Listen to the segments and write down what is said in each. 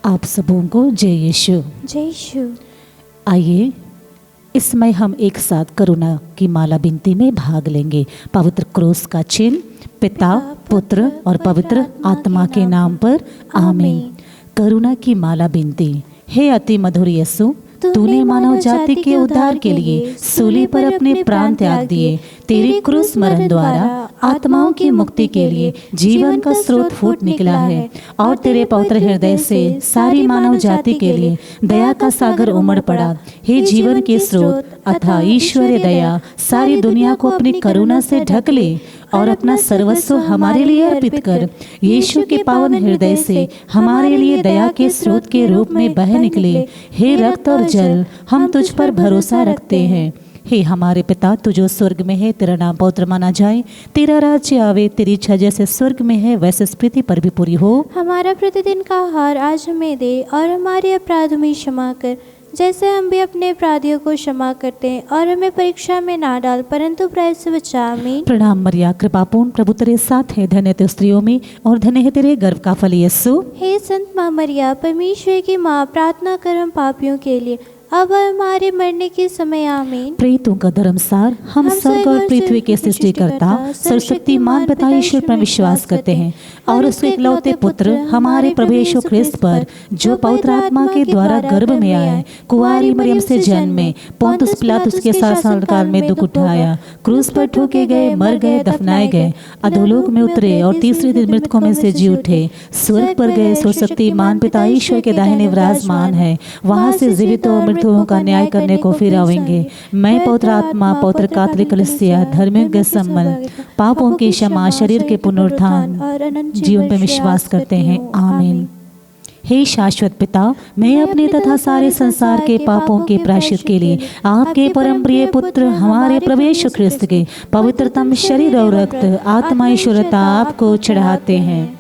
आप सबों को जय यीशु। जय यीशु। आइए इस समय हम एक साथ करुणा की माला बिनती में भाग लेंगे। पवित्र क्रूस का चिन्ह, पिता, पुत्र और पवित्र आत्मा के नाम पर आमीन। करुणा की माला बिनती। हे अति मधुर यीशु, तूने मानव जाति के उद्धार के लिए सूली पर अपने प्राण त्याग दिए। तेरे क्रूस मरण द्वारा आत्माओं की मुक्ति के लिए जीवन का स्रोत फूट निकला है और तेरे पवित्र हृदय से सारी मानव जाति के लिए दया का सागर उमड़ पड़ा। हे जीवन के स्रोत अथवा ईश्वरीय दया, सारी दुनिया को अपनी करुणा से ढक ले और अपना सर्वस्व हमारे लिए अर्पित कर। यीशु के पावन हृदय से हमारे लिए दया के स्रोत के रूप में बह निकले। हे रक्त और जल, हम तुझ पर भरोसा रखते हैं। हे हमारे पिता, तू जो स्वर्ग में है, तेरा नाम पवित्र माना जाए, तेरा राज्य आवे, तेरी इच्छा जैसे स्वर्ग में है वैसे इस पृथ्वी पर भी पूरी हो। हमारा प्रतिदिन का आहार आज हमें दे और हमारे अपराध में क्षमा कर जैसे हम भी अपने अपराधियों को क्षमा करते हैं, और हमें परीक्षा में ना डाल परंतु बुराई से बचा। आमीन। प्रणाम मरिया, कृपापूर्ण प्रभु तेरे साथ है, धन्य तू स्त्रियों में और धन्य है तेरे गर्भ का फल यीशु। हे संत माँ मरिया, परमेश्वर की माँ, प्रार्थना कर हम पापियों के लिए अब हमारे मरने के समय। आमीन। प्रेतों का धर्मसार, हम स्वर्ग और पृथ्वी के सृष्टिकर्ता सर्वशक्तिमान पिता ईश्वर पर विश्वास करते हैं और उसके इकलौते पुत्र हमारे प्रभु यीशु ख्रिस्त पर, जो पवित्र आत्मा के द्वारा गर्भ में आया, कुंवारी मरियम से जन्मे, पोंतुस पिलातुस के शासन काल में दुख उठाया, क्रूस पर ठोके गए, मर गए, दफनाए गए, अधोलोक में उतरे और तीसरे दिन मृतकों में से जी उठे, स्वर्ग पर गए, सर्वशक्तिमान पिता ईश्वर के दाहिने विराजमान है, वहां से जीवितों मृतकों का न्याय करने को फिर आवेंगे। मैं पवित्र आत्मा, पवित्र कैथोलिक कलीसिया, धर्मियों के सम्मल, पापों की क्षमा, शरीर के पुनरुत्थान, जीवन पर विश्वास करते हैं। आमीन। हे शाश्वत पिता, मैं अपने तथा सारे संसार के पापों के प्रायश्चित के लिए आपके परम प्रिय पुत्र हमारे प्रभु यीशु ख्रिस्त के पवित्रतम शरीर और रक्त, आत्मा ईश्वरता आपको चढ़ाते हैं।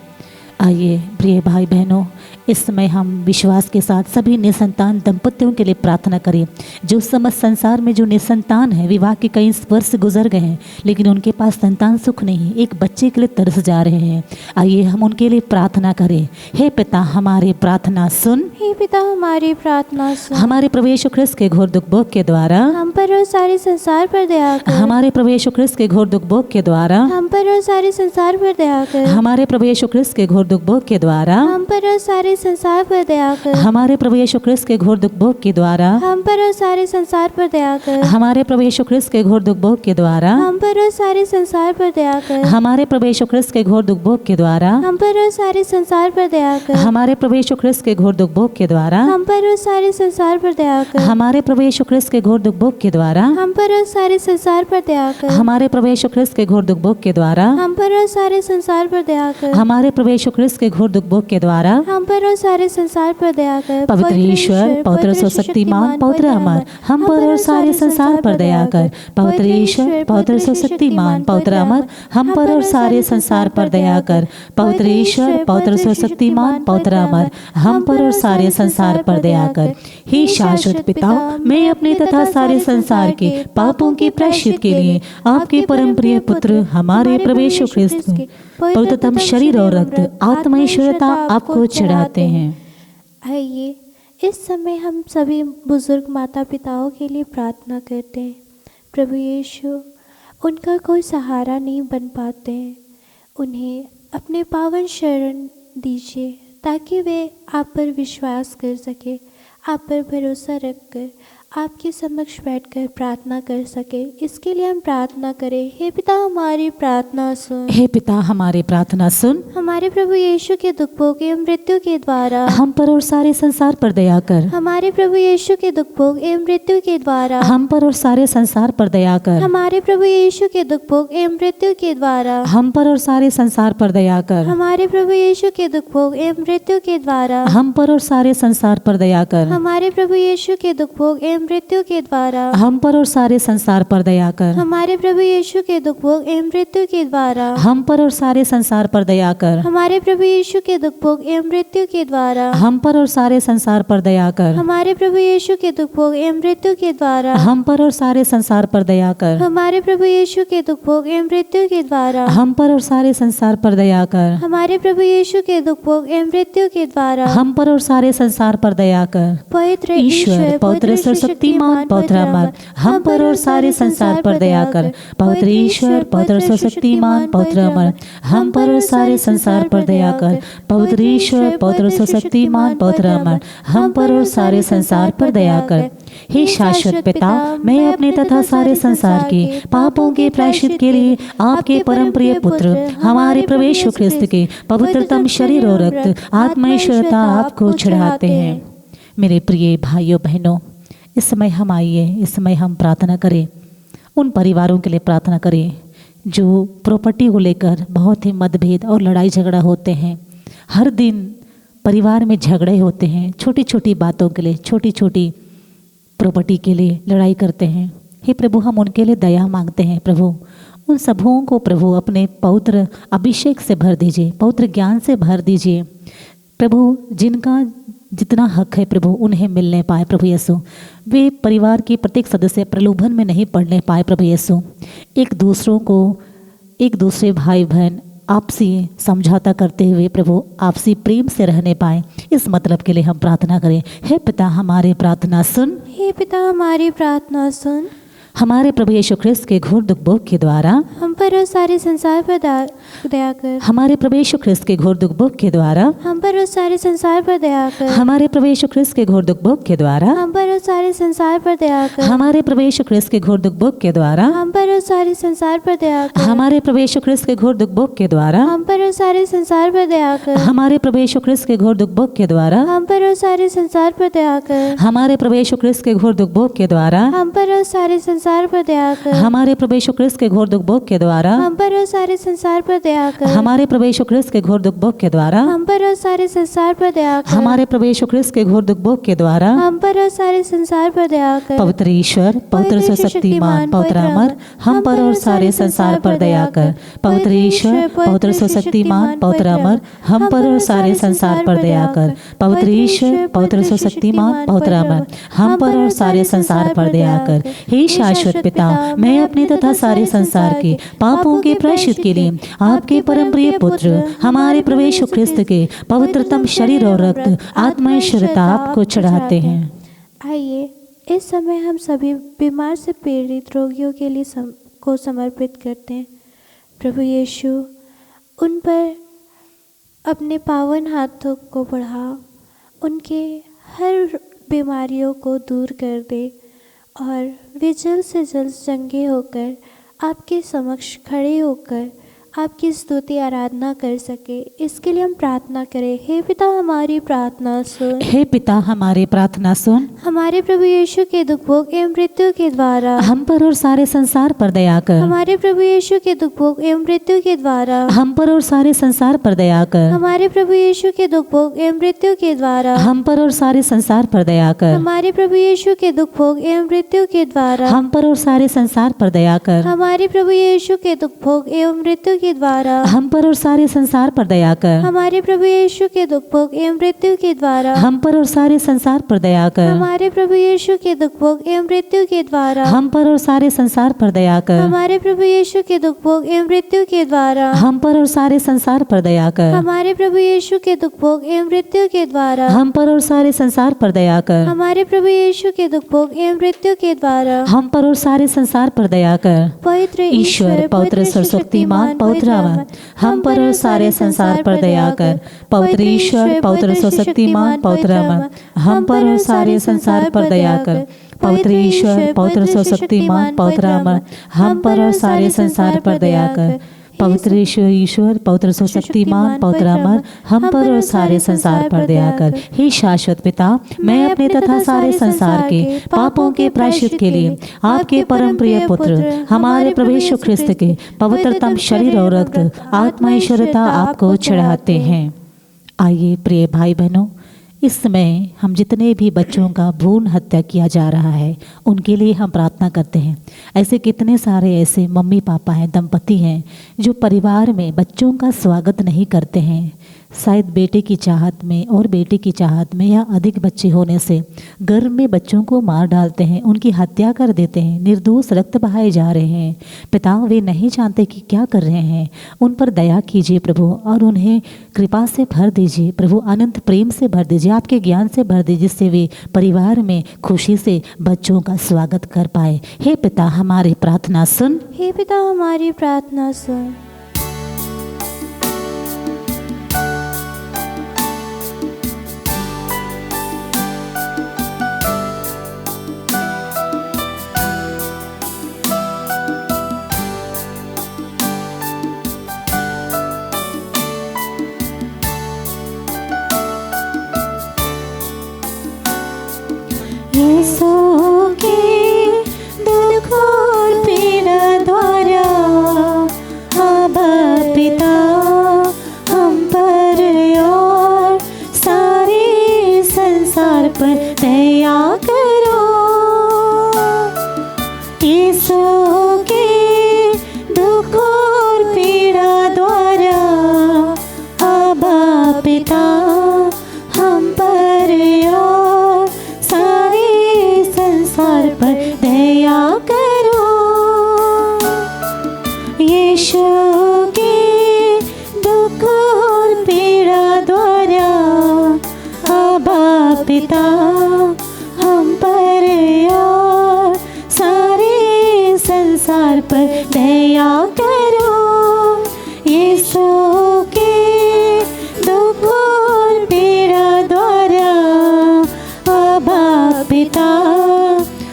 आइए प्रिय भाई बहनों, इस समय हम विश्वास के साथ सभी निसंतान दंपतियों के लिए प्रार्थना करें। जो समस्त संसार में जो निसंतान है, विवाह के कई वर्ष गुजर गए हैं लेकिन उनके पास संतान सुख नहीं, एक बच्चे के लिए तरस जा रहे हैं। आइए हम उनके लिए प्रार्थना करें। हे पिता, हमारी प्रार्थना सुन। हे पिता, हमारी प्रार्थना सुन। हमारे प्रभु यीशु ख्रिस्त के घोर दुख भोग के द्वारा हम पर और सारे संसार पर दया कर। हमारे प्रभु यीशु ख्रिस्त के घोर दुख भोग के द्वारा हम पर और सारे संसार पर दया कर। हमारे प्रभु यीशु ख्रिस्त के घोर दुख भोग के द्वारा हम पर और सारे संसार पर दया कर। हमारे प्रभु यीशु ख्रिस्त के घोर दुख भोग के द्वारा हम पर और सारे संसार पर दया कर। हमारे प्रभु यीशु ख्रिस्त के घोर दुख भोग के द्वारा हम पर और सारे संसार पर दया कर। हमारे प्रभु यीशु ख्रिस्त के घोर दुख भोग के द्वारा हम पर और सारे संसार पर दया कर। हमारे प्रभु यीशु ख्रिस्त के घोर दुख भोग के द्वारा हम पर और सारे संसार पर दया कर। हमारे प्रभु यीशु ख्रिस्त के घोर दुख भोग के द्वारा हम पर और सारे संसार पर दया कर। हमारे प्रभु यीशु ख्रिस्त के घोर दुख भोग के द्वारा हम पर और सारे संसार पर दया कर। हमारे प्रभु यीशु ख्रिस्त के घोर दुख भोग के द्वारा हम पर और सारे संसार पर दया कर। पवित्र ईश्वर, पवित्र सर्वशक्तिमान, पवित्र अमर, हम पर और सारे संसार पर दया कर। पवित्र ईश्वर, पवित्र सर्वशक्तिमान, पवित्र अमर, हम पर और सारे संसार पर दया कर। पवित्र ईश्वर, पवित्र सर्वशक्तिमान, पवित्र अमर, हम पर और सारे संसार पर दया कर। हे शाश्वत पिता, मैं अपने तथा सारे संसार के पापों के प्रायश्चित के लिए आपके परम प्रिय पुत्र हमारे प्रभु यीशु ख्रिस्त के पवित्रतम शरीर और रक्त, आत्मा ईश्वरता आपको चढ़ाते हैं। आइए इस समय हम सभी बुजुर्ग माता पिताओं के लिए प्रार्थना करते हैं। प्रभु यीशु, उनका कोई सहारा नहीं बन पाते हैं, उन्हें अपने पावन शरण दीजिए ताकि वे आप पर विश्वास कर सके, आप पर भरोसा रखकर आपके समक्ष बैठकर प्रार्थना कर सके। इसके लिए हम प्रार्थना करें। हे पिता, हमारी प्रार्थना सुन। हे पिता, हमारी प्रार्थना सुन। हमारे प्रभु यीशु के दुख भोग एवं मृत्यु के द्वारा हम पर और सारे संसार पर दया कर। हमारे प्रभु यीशु के दुख भोग एवं मृत्यु के द्वारा हम पर और सारे संसार पर दया कर। हमारे प्रभु यीशु के दुख भोग एवं मृत्यु के द्वारा हम पर और सारे संसार पर दया कर। हमारे प्रभु यीशु के दुख भोग एवं मृत्यु के द्वारा हम पर और सारे संसार पर दया कर। हमारे प्रभु यीशु के दुख भोग एवं एवं मृत्यु के द्वारा हम पर और सारे संसार पर दया कर। हमारे प्रभु यीशु के दुख भोग एवं मृत्यु के द्वारा हम पर और सारे संसार पर दया कर। हमारे प्रभु यीशु के दुख भोग एवं मृत्यु के द्वारा हम पर और सारे संसार पर दया कर। हमारे प्रभु यीशु के दुख भोग एवं मृत्यु के द्वारा हम पर और सारे संसार पर दया कर। हमारे प्रभु यीशु के दुख भोग एवं मृत्यु के द्वारा हम पर और सारे संसार पर दया कर। हमारे प्रभु यीशु के दुख भोग एवं मृत्यु के द्वारा हम पर और सारे संसार पर दया कर। पवित्र ईश्वर पवित्र सर्वशक्तिमान पवित्र अमर, हम पर और सारे संसार पर दया कर। पवित्र ईश्वर पवित्र सर्वशक्तिमान पवित्र अमर, हम पर और सारे संसार पर दया कर। पवित्र ईश्वर पवित्र सर्वशक्तिमान पवित्र अमर, हम पर और सारे संसार पर दया कर। हे शाश्वत पिता, मैं अपने तथा सारे संसार के पापों के प्रायश्चित के लिए आपके परम प्रिय पुत्र हमारे प्रभु यीशु ख्रिस्त के पवित्रतम शरीर और रक्त आत्मैश्वरता आपको चढ़ाते हैं। मेरे प्रिय भाइयों बहनों, इस समय हम आइए, इस समय हम प्रार्थना करें, उन परिवारों के लिए प्रार्थना करें जो प्रॉपर्टी को लेकर बहुत ही मतभेद और लड़ाई झगड़ा होते हैं। हर दिन परिवार में झगड़े होते हैं, छोटी छोटी बातों के लिए, छोटी छोटी प्रॉपर्टी के लिए लड़ाई करते हैं। हे प्रभु, हम उनके लिए दया मांगते हैं। प्रभु, उन सबों को प्रभु अपने पवित्र अभिषेक से भर दीजिए, पवित्र ज्ञान से भर दीजिए। प्रभु, जिनका जितना हक है प्रभु उन्हें मिलने पाए प्रभु यीशु। वे परिवार के प्रत्येक सदस्य प्रलोभन में नहीं पड़ने पाए प्रभु यीशु। एक दूसरे भाई बहन आपसी समझौता करते हुए प्रभु आपसी प्रेम से रहने पाए, इस मतलब के लिए हम प्रार्थना करें। हे पिता, हमारी प्रार्थना सुन। हे पिता, हमारी प्रार्थना सुन। हमारे प्रभु यीशु ख्रिस्त के घोर दुख भोग के द्वारा हम पर और सारे संसार पर दया कर। हमारे प्रभु यीशु ख्रिस्त के घोर दुख भोग के द्वारा हम पर और सारे संसार पर दया कर। हमारे प्रभु यीशु ख्रिस्त के घोर दुख भोग के द्वारा हम पर और सारे संसार पर दया कर। हमारे प्रभु यीशु ख्रिस्त के घोर दुख भोग के द्वारा हम पर और सारे संसार पर दया कर। हमारे प्रभु यीशु ख्रिस्त के घोर दुख भोग के द्वारा हम पर और सारे संसार पर दया कर। हमारे प्रभु यीशु ख्रिस्त के घोर दुख भोग के द्वारा हम पर और सारे संसार पर दया कर। हमारे प्रभु यीशु ख्रिस्त के घोर दुख भोग के द्वारा हम पर और सारे संसार पर दया कर। हमारे प्रभु यीशु ख्रिस्त के घोर दुख भोग के द्वारा हम पर और सारे संसार पर दया कर। हमारे प्रभु यीशु ख्रिस्त के घोर दुख भोग के द्वारा हम पर और सारे संसार पर दया कर। हमारे प्रभु यीशु ख्रिस्त के घोर दुख भोग के द्वारा हम पर और सारे संसार पर दया कर। पवित्र ईश्वर पवित्र सर्वशक्तिमान पवित्र अमर, हम पर और सारे संसार पर दया कर। पवित्र ईश्वर पवित्र सर्वशक्तिमान पवित्र अमर, हम पर और सारे संसार पर दया कर। पवित्र ईश्वर पवित्र सर्वशक्तिमान पवित्र अमर, हम पर और सारे संसार पर दया कर। हे शाश्वत पिता, मैं अपने तथा सारे संसार के पापों के प्रायश्चित के लिए आपके परम प्रिय पुत्र हमारे प्रभु यीशु ख्रिस्त के पवित्रतम शरीर और रक्त आत्मैश्वरता आपको चढ़ाते हैं। आइए, इस समय हम सभी बीमार से पीड़ित रोगियों के लिए को समर्पित करते हैं। प्रभु यीशु, उन पर अपने पावन हाथों को बढ़ाओ, उनके हर बीमारियों को दूर कर दे और वे जल्द से जल्द चंगे होकर आपके समक्ष खड़े होकर आपकी स्तुति आराधना कर सके, इसके लिए हम प्रार्थना करें। हे पिता, हमारी प्रार्थना सुन। हे पिता, हमारी प्रार्थना सुन। हमारे प्रभु यीशु के दुख भोग एवं मृत्यु के द्वारा हम पर और सारे संसार पर दया कर। हमारे प्रभु यीशु के दुख भोग एवं मृत्यु के द्वारा हम पर और सारे संसार पर दया कर। हमारे प्रभु यीशु के दुख भोग एवं मृत्यु के द्वारा हम पर और सारे संसार पर दया कर। हमारे प्रभु यीशु के दुख भोग एवं मृत्यु के द्वारा हम पर और सारे संसार पर दया कर। हमारे प्रभु यीशु के दुख भोग एवं मृत्यु के द्वारा हम पर और सारे संसार पर दया कर। हमारे प्रभु यीशु के दुख भोग एवं मृत्यु के द्वारा हम पर और सारे संसार पर दया कर। हमारे प्रभु यीशु के दुख भोग एवं मृत्यु के द्वारा हम पर और सारे संसार पर दया कर। हमारे प्रभु यीशु के दुख भोग एवं मृत्यु के द्वारा हम पर और सारे संसार पर दया कर। हमारे प्रभु यीशु के दुख भोग एवं मृत्यु के द्वारा हम पर और सारे संसार पर दया कर। हमारे प्रभु यीशु के दुख भोग एवं मृत्यु के द्वारा हम पर और सारे संसार पर दया कर। पवित्र ईश्वर पवित्र सर्वशक्तिमान पवित्र अमर, हम पर और सारे संसार पर दया कर। पवित्र ईश्वर पवित्र सर्वशक्तिमान पवित्र अमर, हम पर और सारे संसार पर दया कर। पवित्र ईश्वर पवित्र सर्वशक्तिमान पवित्र अमर, हम पर और सारे संसार पर दया कर। पवित्र ईश्वर पवित्र सर्वशक्तिमान पवित्र अमर, हम पर और सारे संसार पर दया कर। हे शाश्वत पिता, मैं अपने तथा सारे संसार के पापों के प्रायश्चित के लिए आपके परम प्रिय पुत्र हमारे प्रभु यीशु ख्रिस्त के पवित्रतम शरीर और रक्त आत्मैश्वरता आपको चढ़ाते हैं। आइए प्रिय भाई बहनों, इस समय हम जितने भी बच्चों का भ्रूण हत्या किया जा रहा है उनके लिए हम प्रार्थना करते हैं। ऐसे कितने सारे ऐसे मम्मी पापा हैं, दंपति हैं जो परिवार में बच्चों का स्वागत नहीं करते हैं। शायद बेटे की चाहत में और बेटी की चाहत में या अधिक बच्चे होने से गर्भ में बच्चों को मार डालते हैं, उनकी हत्या कर देते हैं, निर्दोष रक्त बहाए जा रहे हैं। पिता वे नहीं जानते कि क्या कर रहे हैं। उन पर दया कीजिए प्रभु और उन्हें कृपा से भर दीजिए प्रभु, अनंत प्रेम से भर दीजिए, आपके ज्ञान से भर दीजिए, जिससे वे परिवार में खुशी से बच्चों का स्वागत कर पाए। हे पिता हमारी प्रार्थना सुन, हे पिता हमारी प्रार्थना सुन। यीशु के दुख और पीड़ा द्वारा अब पिता हम पर और सारे संसार पर दया करो। यीशु के दुख और पीड़ा द्वारा अब पिता हम पर और सारे संसार पर दया करो। यीशु के दुख और पीड़ा द्वारा अब पिता हम पर और सारे संसार पर दया करो। यीशु के दुख और पीड़ा द्वारा अब पिता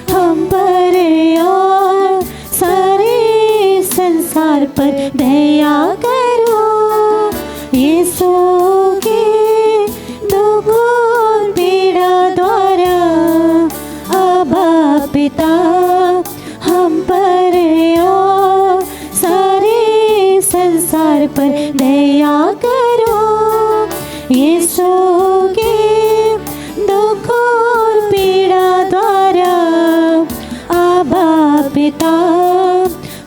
हम पर और सारे संसार पर दया करो। यीशु के दुख और पीड़ा द्वारा अब पिता हम पर और सारे संसार पर दया करो। यीशु के दुख और पीड़ा द्वारा अब पिता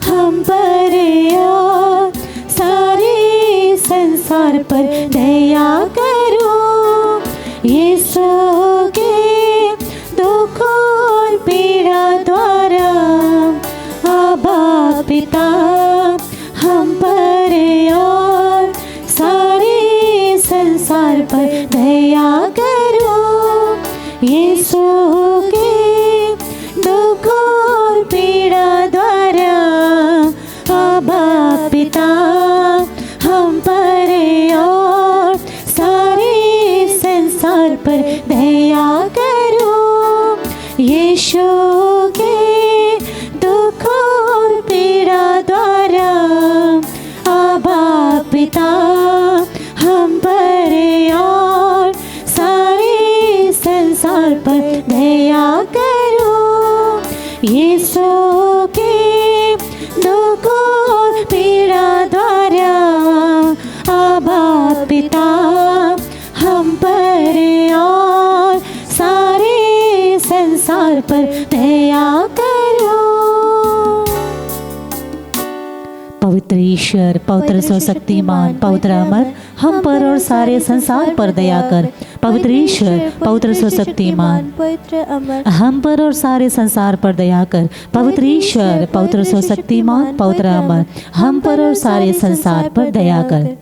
हम पर और सारे संसार पर दया करो। यीशु के दुख और पीड़ा द्वारा अब पिता हम पर और सारे संसार पर दया करो। यीशु के दुख और पीड़ा द्वारा अब पिता हम पर और सारे संसार पर दया करो। यीशु के दुख और पीड़ा द्वारा अब पिता हम पर और सारे संसार पर दया करो। यीशु के दुख और पीड़ा द्वारा अब पिता हम पर और सारे संसार पर दया करो। पवित्र ईश्वर, पवित्र सर्वशक्तिमान, पवित्र अमर, हम पर और सारे संसार पर दया कर। पवित्र ईश्वर, पवित्र सर्वशक्तिमान, पवित्र अमर, हम पर और सारे संसार पर दया कर। पवित्र ईश्वर, पवित्र सर्वशक्तिमान, पवित्र अमर, हम पर और सारे संसार पर दया कर।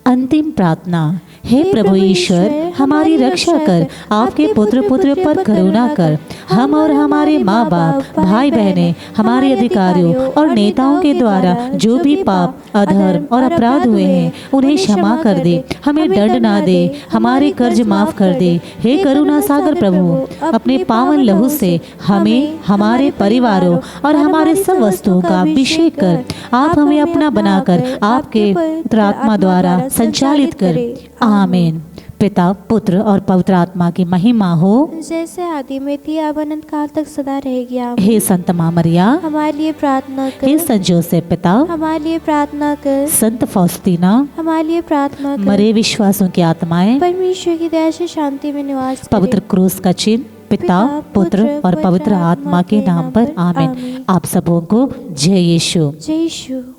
अंतिम प्रार्थना। हे प्रभु ईश्वर, हमारी रक्षा कर, आपके पुत्र पुत्र पर करुणा कर। हम और हमारे माँ बाप, भाई बहनें, हमारे अधिकारियों और नेताओं के द्वारा जो भी पाप, अधर्म और अपराध हुए हैं उन्हें क्षमा कर दे, हमें दंड ना दे, हमारे कर्ज माफ कर दे। हे करुणा सागर प्रभु, अपने पावन लहू से हमें, हमारे परिवारों और हमारे सब वस्तुओं का अभिषेक कर। आप हमें अपना बनाकर आपके पवित्र आत्मा द्वारा संचालित कर। आमीन। पिता, पुत्र और पवित्र आत्मा की महिमा हो, जैसे आदि में थी अब अनंत काल तक सदा रहेगी। आमीन। हे संत माँ मरिया, हमारे लिए प्रार्थना हे कर। संत जोसेफ पिता, हमारे लिए प्रार्थना कर। संत फौस्तीना, हमारे लिए प्रार्थना कर। मरे विश्वासों की आत्माएं परमेश्वर की दया से शांति में निवास करें। पवित्र क्रूस का चिन्ह पिता, पुत्र और पवित्र आत्मा के नाम पर आमीन। आप सबों को जय यीशु। जय यीशु।